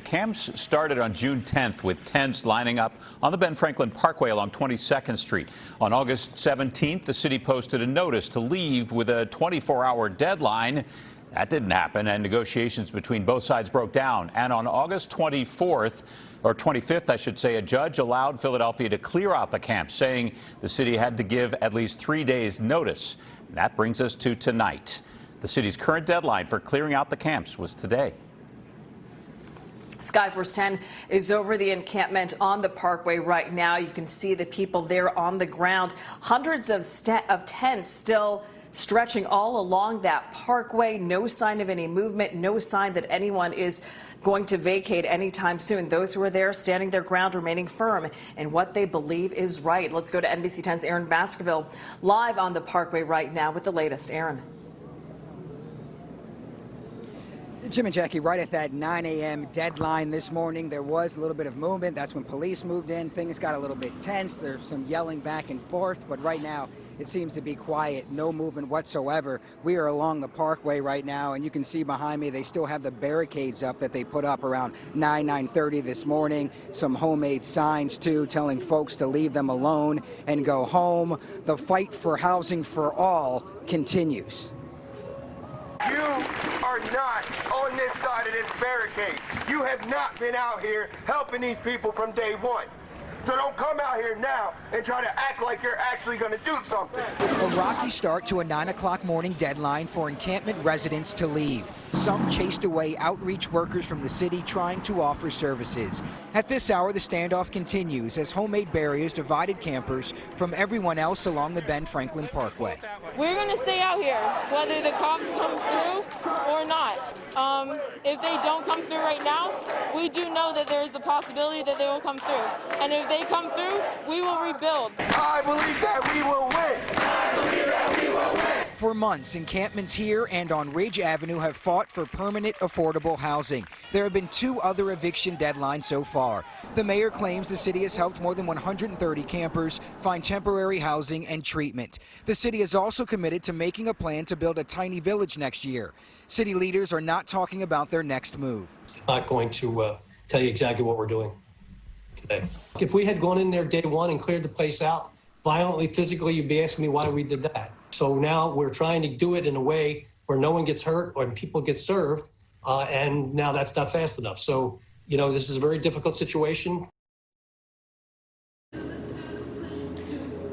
camps started on June 10th with tents lining up on the Ben Franklin Parkway along 22nd Street. On August 17th, the city posted a notice to leave with a 24-hour deadline. That didn't happen, and negotiations between both sides broke down. And on August 24th, or 25th, I should say, a judge allowed Philadelphia to clear out the camp, saying the city had to give at least 3 days' notice. And that brings us to tonight. The city's current deadline for clearing out the camps was today. Skyforce 10 is over the encampment on the Parkway right now. You can see the people there on the ground. Hundreds of tents still stretching all along that parkway. No sign of any movement, no sign that anyone is going to vacate anytime soon. Those who are there standing their ground, remaining firm in what they believe is right. Let's go to NBC10's Aaron Baskerville live on the Parkway right now with the latest. Aaron. Jim and Jackie, right at that 9 a.m. deadline this morning, there was a little bit of movement. That's when police moved in. Things got a little bit tense. There's some yelling back and forth, but right now it seems to be quiet, no movement whatsoever. We are along the Parkway right now, and you can see behind me they still have the barricades up that they put up around 9:30 this morning. Some homemade signs, too, telling folks to leave them alone and go home. The fight for housing for all continues. You are not on this side of this barricade. You have not been out here helping these people from day one. So don't come out here now and try to act like you're actually going to do something. A rocky start to a 9 o'clock morning deadline for encampment residents to leave. Some chased away outreach workers from the city trying to offer services. At this hour, the standoff continues as homemade barriers divided campers from everyone else along the Ben Franklin Parkway. We're going to stay out here, whether the cops come through or not. If they don't come through right now, we do know that there is the possibility that they will come through. And if they come through, we will rebuild. I believe that we will win. I believe that we will win. For months, encampments here and on Ridge Avenue have fought for permanent affordable housing. There have been 2 other eviction deadlines so far. The mayor claims the city has helped more than 130 campers find temporary housing and treatment. The city is also committed to making a plan to build a tiny village next year. City leaders are not talking about their next move. I'm not going to tell you exactly what we're doing today. If we had gone in there day one and cleared the place out violently, physically, you'd be asking me why we did that. So now we're trying to do it in a way where no one gets hurt or people get served, and now that's not fast enough. So, you know, this is a very difficult situation.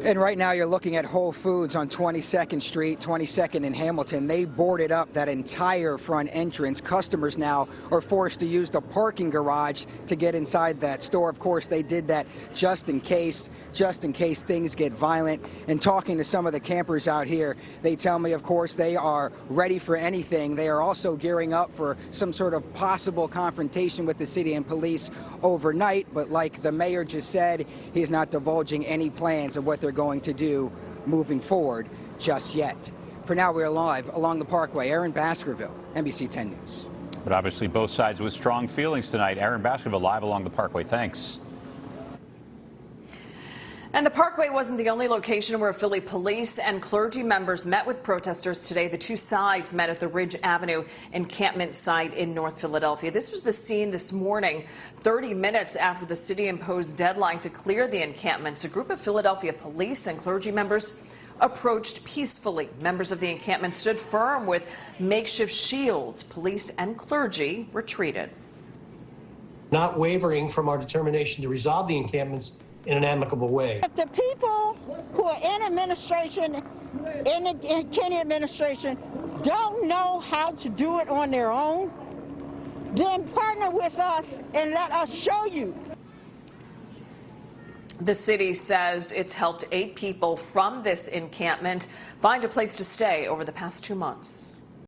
And right now you're looking at Whole Foods on 22nd Street, 22nd in Hamilton. They boarded up that entire front entrance. Customers now are forced to use the parking garage to get inside that store. Of course, they did that just in case things get violent. And talking to some of the campers out here, they tell me, of course, they are ready for anything. They are also gearing up for some sort of possible confrontation with the city and police overnight. But like the mayor just said, he's not divulging any plans of what they're going to do moving forward just yet. For now, we're live along the Parkway. Aaron Baskerville, NBC 10 News. But obviously both sides with strong feelings tonight. Aaron Baskerville live along the Parkway. Thanks. And the Parkway wasn't the only location where Philly police and clergy members met with protesters today. The 2 sides met at the Ridge Avenue encampment site in North Philadelphia. This was the scene this morning, 30 minutes after the city-imposed deadline to clear the encampments. A group of Philadelphia police and clergy members approached peacefully. Members of the encampment stood firm with makeshift shields. Police and clergy retreated. Not wavering from our determination to resolve the encampments in an amicable way. If the people who are in administration, in the Kennedy administration, don't know how to do it on their own, then partner with us and let us show you. The city says it's helped 8 people from this encampment find a place to stay over the past 2 months.